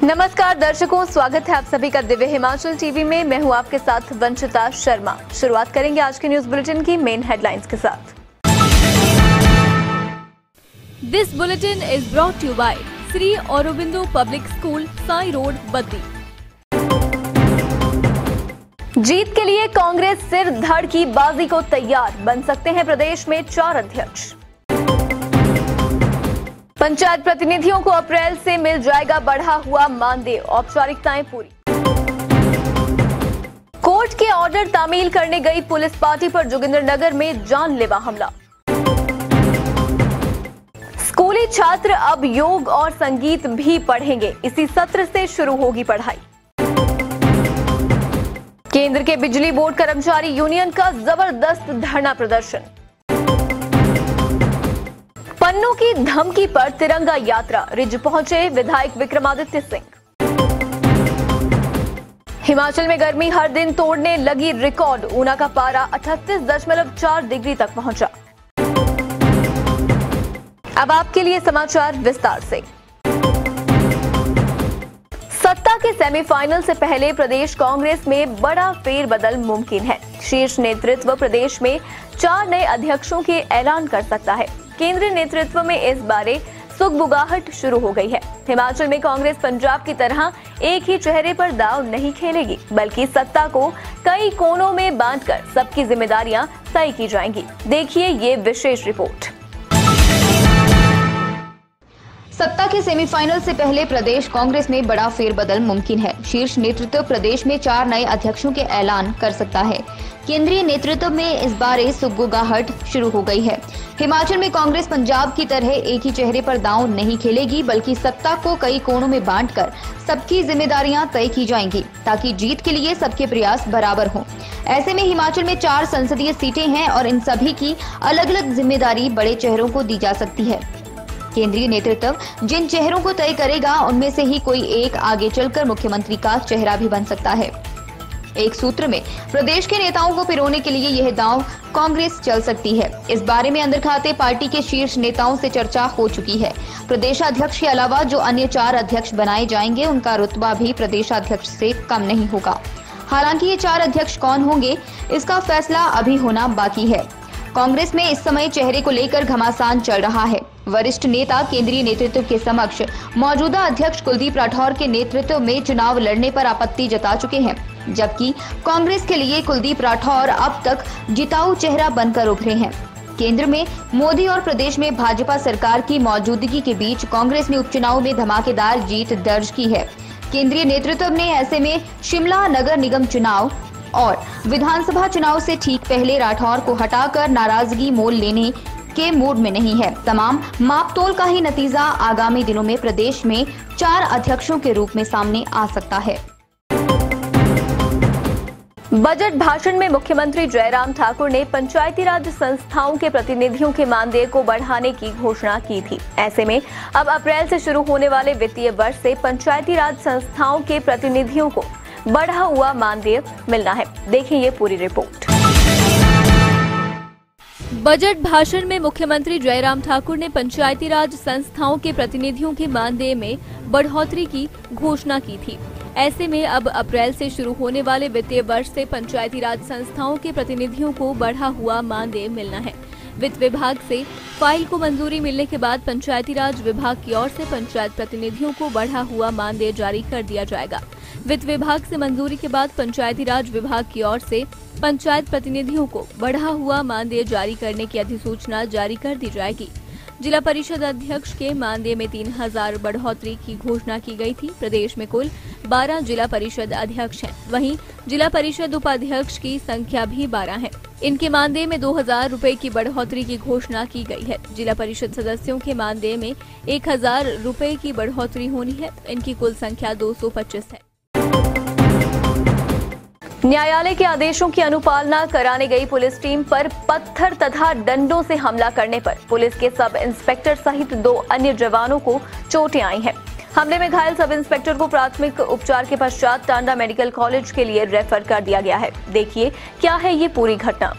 नमस्कार दर्शकों, स्वागत है आप सभी का दिव्य हिमाचल टीवी में। मैं हूं आपके साथ वंशिता शर्मा। शुरुआत करेंगे आज के न्यूज बुलेटिन की मेन हेडलाइंस के साथ। This bulletin is brought you by Shri Aurobindo public school, Sai road, Baddi. जीत के लिए कांग्रेस सिर धड़ की बाजी को तैयार, बन सकते हैं प्रदेश में 4 अध्यक्ष। पंचायत प्रतिनिधियों को अप्रैल से मिल जाएगा बढ़ा हुआ मानदेय, औपचारिकताएं पूरी। कोर्ट के ऑर्डर तामील करने गई पुलिस पार्टी पर जोगिंद्रनगर में जानलेवा हमला। स्कूली छात्र अब योग और संगीत भी पढ़ेंगे, इसी सत्र से शुरू होगी पढ़ाई। केंद्र के बिजली बोर्ड कर्मचारी यूनियन का जबरदस्त धरना प्रदर्शन। पन्नू की धमकी पर तिरंगा यात्रा, रिज पहुंचे विधायक विक्रमादित्य सिंह। हिमाचल में गर्मी हर दिन तोड़ने लगी रिकॉर्ड, ऊना का पारा 38.4 डिग्री तक पहुंचा। अब आपके लिए समाचार विस्तार से। सत्ता के सेमीफाइनल से पहले प्रदेश कांग्रेस में बड़ा फेरबदल मुमकिन है। शीर्ष नेतृत्व प्रदेश में 4 नए अध्यक्षों के ऐलान कर सकता है। केंद्रीय नेतृत्व में इस बारे सुगबुगाहट शुरू हो गई है। हिमाचल में कांग्रेस पंजाब की तरह एक ही चेहरे पर दांव नहीं खेलेगी, बल्कि सत्ता को कई कोनों में बांटकर सबकी जिम्मेदारियां तय की जाएंगी। देखिए ये विशेष रिपोर्ट। सत्ता के सेमीफाइनल से पहले प्रदेश कांग्रेस में बड़ा फेरबदल मुमकिन है। शीर्ष नेतृत्व प्रदेश में 4 नए अध्यक्षों के ऐलान कर सकता है। केंद्रीय नेतृत्व में इस बारे सुगबुगाहट शुरू हो गई है। हिमाचल में कांग्रेस पंजाब की तरह एक ही चेहरे पर दांव नहीं खेलेगी, बल्कि सत्ता को कई कोणों में बांटकर सबकी जिम्मेदारियां तय की जाएंगी, ताकि जीत के लिए सबके प्रयास बराबर हों। ऐसे में हिमाचल में 4 संसदीय सीटें हैं और इन सभी की अलग अलग जिम्मेदारी बड़े चेहरों को दी जा सकती है। केंद्रीय नेतृत्व जिन चेहरों को तय करेगा, उनमें से ही कोई एक आगे चलकर मुख्यमंत्री का चेहरा भी बन सकता है। एक सूत्र में प्रदेश के नेताओं को पिरोने के लिए यह दांव कांग्रेस चल सकती है। इस बारे में अंदर खाते पार्टी के शीर्ष नेताओं से चर्चा हो चुकी है। प्रदेशाध्यक्ष के अलावा जो अन्य 4 अध्यक्ष बनाए जाएंगे, उनका रुतबा भी प्रदेशाध्यक्ष से कम नहीं होगा। हालांकि ये 4 अध्यक्ष कौन होंगे, इसका फैसला अभी होना बाकी है। कांग्रेस में इस समय चेहरे को लेकर घमासान चल रहा है। वरिष्ठ नेता केंद्रीय नेतृत्व के समक्ष मौजूदा अध्यक्ष कुलदीप राठौर के नेतृत्व में चुनाव लड़ने पर आपत्ति जता चुके हैं, जबकि कांग्रेस के लिए कुलदीप राठौर अब तक जिताऊ चेहरा बनकर उभरे हैं। केंद्र में मोदी और प्रदेश में भाजपा सरकार की मौजूदगी के बीच कांग्रेस ने उपचुनाव में धमाकेदार जीत दर्ज की है। केंद्रीय नेतृत्व ने ऐसे में शिमला नगर निगम चुनाव और विधानसभा चुनाव से ठीक पहले राठौर को हटाकर नाराजगी मोल लेने के मूड में नहीं है। तमाम मापतोल का ही नतीजा आगामी दिनों में प्रदेश में 4 अध्यक्षों के रूप में सामने आ सकता है। बजट भाषण में मुख्यमंत्री जयराम ठाकुर ने पंचायती राज संस्थाओं के प्रतिनिधियों के मानदेय को बढ़ाने की घोषणा की थी। ऐसे में अब अप्रैल से शुरू होने वाले वित्तीय वर्ष से पंचायती राज संस्थाओं के प्रतिनिधियों को बढ़ा हुआ मानदेय मिलना है। देखिए ये पूरी रिपोर्ट। बजट भाषण में मुख्यमंत्री जयराम ठाकुर ने पंचायती राज संस्थाओं के प्रतिनिधियों के मानदेय में बढ़ोतरी की घोषणा की थी। ऐसे में अब अप्रैल से शुरू होने वाले वित्तीय वर्ष से पंचायती राज संस्थाओं के प्रतिनिधियों को बढ़ा हुआ मानदेय मिलना है। वित्त विभाग से फाइल को मंजूरी मिलने के बाद पंचायती राज विभाग की ओर से पंचायत प्रतिनिधियों को बढ़ा हुआ मानदेय जारी कर दिया जाएगा। वित्त विभाग से मंजूरी के बाद पंचायती राज विभाग की ओर से पंचायत प्रतिनिधियों को बढ़ा हुआ मानदेय जारी करने की अधिसूचना जारी कर दी जाएगी। जिला परिषद अध्यक्ष के मानदेय में 3000 बढ़ोतरी की घोषणा की गई थी। प्रदेश में कुल 12 जिला परिषद अध्यक्ष हैं, वहीं जिला परिषद उपाध्यक्ष की संख्या भी 12 है। इनके मानदेय में 2000 रुपए की बढ़ोतरी की घोषणा की गई है। जिला परिषद सदस्यों के मानदेय में 1000 रुपए की बढ़ोतरी होनी है। इनकी कुल संख्या 225 है। न्यायालय के आदेशों की अनुपालना कराने गई पुलिस टीम पर पत्थर तथा डंडों से हमला करने पर पुलिस के सब इंस्पेक्टर सहित 2 अन्य जवानों को चोटें आई हैं। हमले में घायल सब इंस्पेक्टर को प्राथमिक उपचार के पश्चात टांडा मेडिकल कॉलेज के लिए रेफर कर दिया गया है। देखिए क्या है ये पूरी घटना।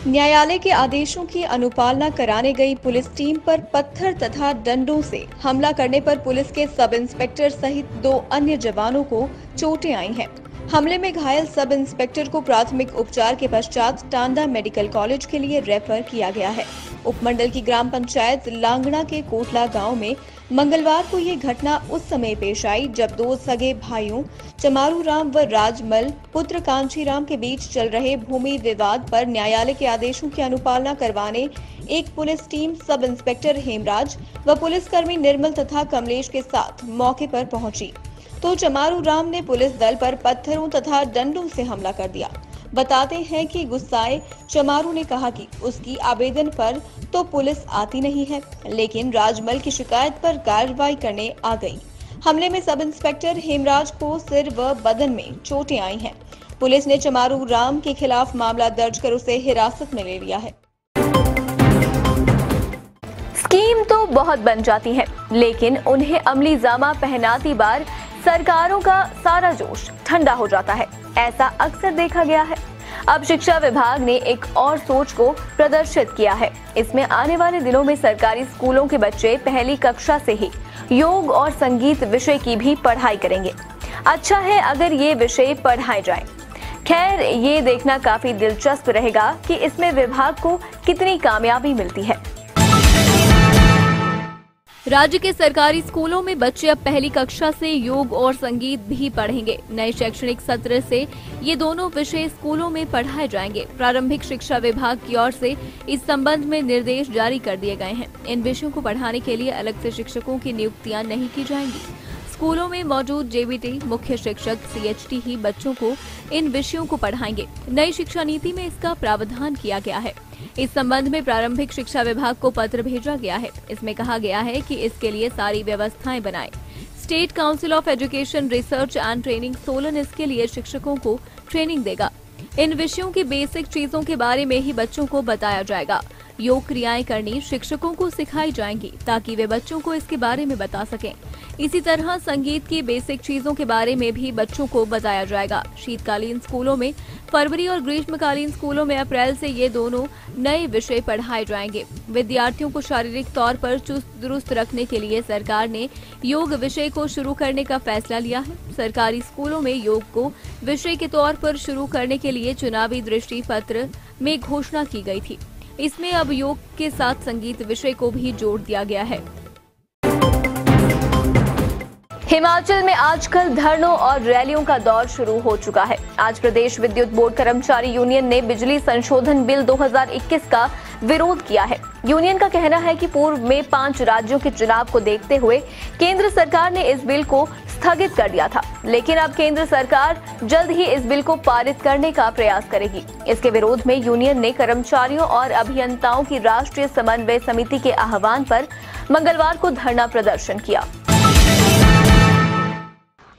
न्यायालय के आदेशों की अनुपालना कराने गई पुलिस टीम पर पत्थर तथा डंडों से हमला करने पर पुलिस के सब इंस्पेक्टर सहित 2 अन्य जवानों को चोटें आई हैं। हमले में घायल सब इंस्पेक्टर को प्राथमिक उपचार के पश्चात टांडा मेडिकल कॉलेज के लिए रेफर किया गया है। उपमंडल की ग्राम पंचायत लांगड़ा के कोटला गांव में मंगलवार को ये घटना उस समय पेश आई जब 2 सगे भाइयों चमारू राम व राजमल पुत्र कांची राम के बीच चल रहे भूमि विवाद पर न्यायालय के आदेशों की अनुपालना करवाने एक police team sub inspector Hemraj व पुलिसकर्मी निर्मल तथा कमलेश के साथ मौके पर पहुंची तो चमारू राम ने पुलिस दल पर पत्थरों तथा डंडों से हमला कर दिया। बताते हैं कि गुस्साए चमारू ने कहा कि उसकी आवेदन पर तो पुलिस आती नहीं है, लेकिन राजमल की शिकायत पर कार्रवाई करने आ गई। हमले में सब इंस्पेक्टर हेमराज को सिर व बदन में चोटें आई हैं। पुलिस ने चमारू राम के खिलाफ मामला दर्ज कर उसे हिरासत में ले लिया है। स्कीम तो बहुत बन जाती है, लेकिन उन्हें अमली जामा पहनाती बार सरकारों का सारा जोश ठंडा हो जाता है। ऐसा अक्सर देखा गया है। अब शिक्षा विभाग ने एक और सोच को प्रदर्शित किया है। इसमें आने वाले दिनों में सरकारी स्कूलों के बच्चे पहली कक्षा से ही योग और संगीत विषय की भी पढ़ाई करेंगे। अच्छा है अगर ये विषय पढ़ाए जाएं। खैर, ये देखना काफी दिलचस्प रहेगा कि इसमें विभाग को कितनी कामयाबी मिलती है। राज्य के सरकारी स्कूलों में बच्चे अब पहली कक्षा से योग और संगीत भी पढ़ेंगे। नए शैक्षणिक सत्र से ये दोनों विषय स्कूलों में पढ़ाए जाएंगे। प्रारंभिक शिक्षा विभाग की ओर से इस संबंध में निर्देश जारी कर दिए गए हैं। इन विषयों को पढ़ाने के लिए अलग से शिक्षकों की नियुक्तियां नहीं की जाएंगी। स्कूलों में मौजूद जेबीटी मुख्य शिक्षक सीएचटी ही बच्चों को इन विषयों को पढ़ाएंगे। नई शिक्षा नीति में इसका प्रावधान किया गया है। इस संबंध में प्रारंभिक शिक्षा विभाग को पत्र भेजा गया है। इसमें कहा गया है कि इसके लिए सारी व्यवस्थाएं बनाएं। State council of education research and training Solan इसके लिए शिक्षकों को ट्रेनिंग देगा। इन विषयों की बेसिक चीजों के बारे में ही बच्चों को बताया जाएगा। योग क्रियाएं करनी शिक्षकों को सिखाई जाएंगी ताकि वे बच्चों को इसके बारे में बता सकें। इसी तरह संगीत की बेसिक चीजों के बारे में भी बच्चों को बताया जाएगा। शीतकालीन स्कूलों में फरवरी और ग्रीष्मकालीन स्कूलों में अप्रैल से ये दोनों नए विषय पढ़ाए जाएंगे। विद्यार्थियों को शारीरिक तौर पर चुस्त दुरुस्त रखने के लिए सरकार ने योग विषय को शुरू करने का फैसला लिया है। सरकारी स्कूलों में योग को विषय के तौर पर शुरू करने के लिए चुनावी दृष्टि पत्र में घोषणा की गई थी। इसमें अब योग के साथ संगीत विषय को भी जोड़ दिया गया है। हिमाचल में आजकल धरनों और रैलियों का दौर शुरू हो चुका है। आज प्रदेश विद्युत बोर्ड कर्मचारी यूनियन ने बिजली संशोधन बिल 2021 का विरोध किया है। यूनियन का कहना है कि पूर्व में 5 राज्यों के चुनाव को देखते हुए केंद्र सरकार ने इस बिल को स्थगित कर दिया था, लेकिन अब केंद्र सरकार जल्द ही इस बिल को पारित करने का प्रयास करेगी। इसके विरोध में यूनियन ने कर्मचारियों और अभियंताओं की राष्ट्रीय समन्वय समिति के आह्वान पर मंगलवार को धरना प्रदर्शन किया।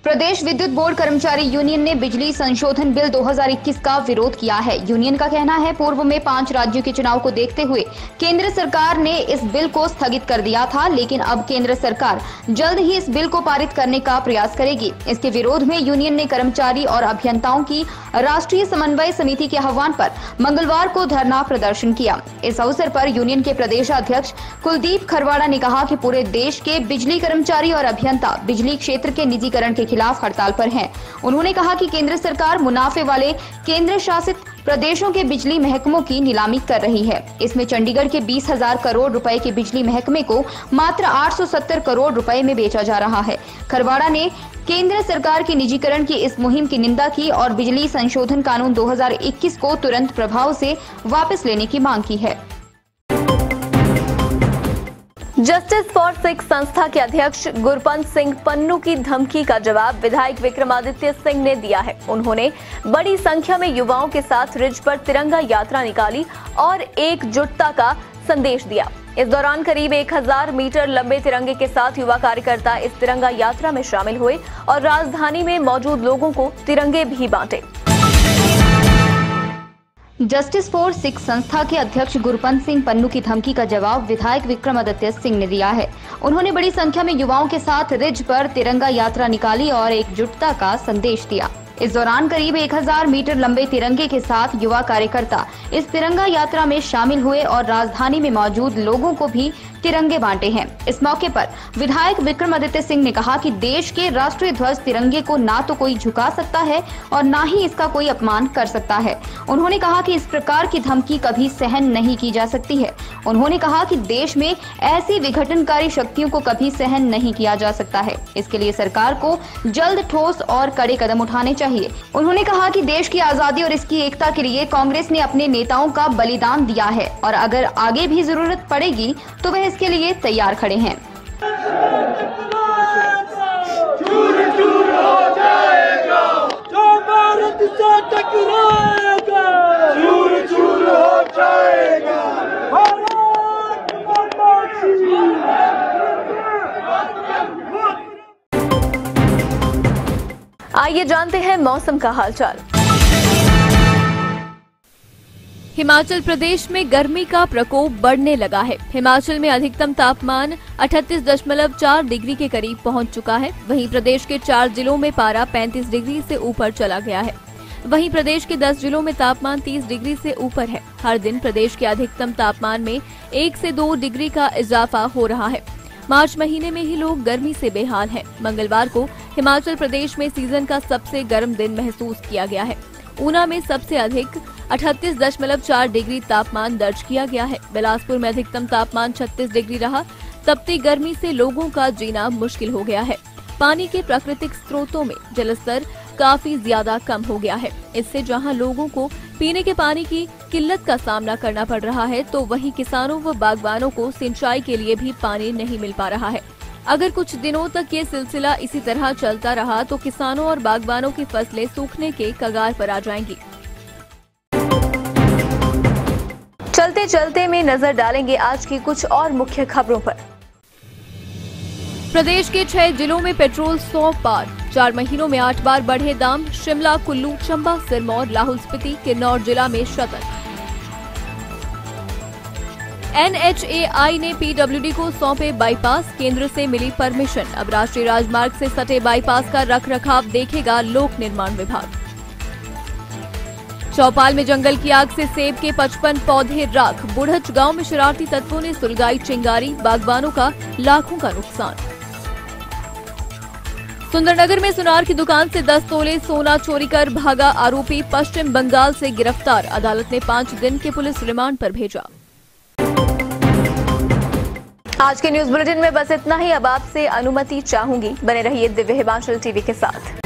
प्रदेश विद्युत बोर्ड कर्मचारी यूनियन ने बिजली संशोधन बिल 2021 का विरोध किया है। यूनियन का कहना है पूर्व में 5 राज्यों के चुनाव को देखते हुए केंद्र सरकार ने इस बिल को स्थगित कर दिया था, लेकिन अब केंद्र सरकार जल्द ही इस बिल को पारित करने का प्रयास करेगी। इसके विरोध में यूनियन ने कर्मचारी और अभियंताओं की राष्ट्रीय समन्वय समिति के आह्वान पर मंगलवार को धरना प्रदर्शन किया। इस अवसर पर यूनियन के प्रदेशाध्यक्ष कुलदीप खरवाड़ा ने कहा कि पूरे देश के बिजली कर्मचारी और अभियंता बिजली क्षेत्र के निजीकरण के खिलाफ हड़ताल पर हैं। उन्होंने कहा कि केंद्र सरकार मुनाफे वाले केंद्र शासित प्रदेशों के बिजली महकमों की नीलामी कर रही है। इसमें चंडीगढ़ के 20,000 करोड़ रुपए के बिजली महकमे को मात्र 870 करोड़ रुपए में बेचा जा रहा है। खरवाड़ा ने केंद्र सरकार की निजीकरण की इस मुहिम की निंदा की और बिजली संशोधन कानून 2021 को तुरंत प्रभाव से वापस लेने की मांग की है। जस्टिस फॉर सिख संस्था के अध्यक्ष गुरपंत सिंह पन्नू की धमकी का जवाब विधायक विक्रमादित्य सिंह ने दिया है। उन्होंने बड़ी संख्या में युवाओं के साथ रिज पर तिरंगा यात्रा निकाली और एकजुटता का संदेश दिया। इस दौरान करीब 1000 मीटर लंबे तिरंगे के साथ युवा कार्यकर्ता इस तिरंगा यात्रा में शामिल हुए और राजधानी में मौजूद लोगों को तिरंगे भी बांटे। जस्टिस फॉर सिख संस्था के अध्यक्ष गुरपंत सिंह पन्नू की धमकी का जवाब विधायक विक्रमादित्य सिंह ने दिया है। उन्होंने बड़ी संख्या में युवाओं के साथ रिज पर तिरंगा यात्रा निकाली और एकजुटता का संदेश दिया। इस दौरान करीब 1000 मीटर लंबे तिरंगे के साथ युवा कार्यकर्ता इस तिरंगा यात्रा में शामिल हुए और राजधानी में मौजूद लोगों को भी तिरंगे बांटे हैं। इस मौके पर विधायक विक्रमादित्य सिंह ने कहा कि देश के राष्ट्रीय ध्वज तिरंगे को ना तो कोई झुका सकता है और ना ही इसका कोई अपमान कर सकता है। उन्होंने कहा कि इस प्रकार की धमकी कभी सहन नहीं की जा सकती है। उन्होंने कहा कि देश में ऐसी विघटनकारी शक्तियों को कभी सहन नहीं किया जा सकता है। इसके लिए सरकार को जल्द ठोस और कड़े कदम उठाने चाहिए। उन्होंने कहा कि देश की आजादी और इसकी एकता के लिए कांग्रेस ने अपने नेताओं का बलिदान दिया है और अगर आगे भी जरूरत पड़ेगी तो वह इसके लिए तैयार खड़े हैं। चूर चूर हो जाएगा जो भारत से टकराएगा, चूर चूर हो जाएगा भारत माता की। आइए जानते हैं मौसम का हालचाल। हिमाचल प्रदेश में गर्मी का प्रकोप बढ़ने लगा है। हिमाचल में अधिकतम तापमान 38.4 डिग्री के करीब पहुंच चुका है। वहीं प्रदेश के 4 जिलों में पारा 35 डिग्री से ऊपर चला गया है। वहीं प्रदेश के 10 जिलों में तापमान 30 डिग्री से ऊपर है। हर दिन प्रदेश के अधिकतम तापमान में 1 से 2 डिग्री का इजाफा हो रहा है। मार्च महीने में ही लोग गर्मी से बेहाल हैं। मंगलवार को हिमाचल प्रदेश में सीजन का सबसे गर्म दिन महसूस किया गया है। ऊना में सबसे अधिक 38.4 डिग्री तापमान दर्ज किया गया है। बिलासपुर में अधिकतम तापमान 36 डिग्री रहा। तपती गर्मी से लोगों का जीना मुश्किल हो गया है। पानी के प्राकृतिक स्रोतों में जलस्तर काफी ज्यादा कम हो गया है। इससे जहां लोगों को पीने के पानी की किल्लत का सामना करना पड़ रहा है, तो वहीं किसानों व बागवानों को सिंचाई के लिए भी पानी नहीं मिल पा रहा है। अगर कुछ दिनों तक ये सिलसिला इसी तरह चलता रहा तो किसानों और बागवानों की फसलें सूखने के कगार पर आ जाएंगी। चलते चलते में नजर डालेंगे आज की कुछ और मुख्य खबरों पर। प्रदेश के 6 जिलों में पेट्रोल 100 पार। 4 महीनों में 8 बार बढ़े दाम। शिमला, कुल्लू, चंबा, सिरमौर, लाहौल स्पीति, किन्नौर जिला में शतक। NHAI ने PWD को सौंपे बाईपास। केंद्र से मिली परमिशन। अब राष्ट्रीय राजमार्ग से सटे बाईपास का रखरखाव देखेगा लोक निर्माण विभाग। चौपाल में जंगल की आग से सेब के 55 पौधे राख। बुढ़च गांव में शरारती तत्वों ने सुलगाई चिंगारी। बागवानों का लाखों का नुकसान। सुंदरनगर में सुनार की दुकान से 10 तोले सोना चोरी कर भागा आरोपी पश्चिम बंगाल से गिरफ्तार। अदालत ने 5 दिन के पुलिस रिमांड पर भेजा। आज के न्यूज बुलेटिन में बस इतना ही। अब आपसे अनुमति चाहूंगी। बने रहिए दिव्य हिमाचल टीवी के साथ।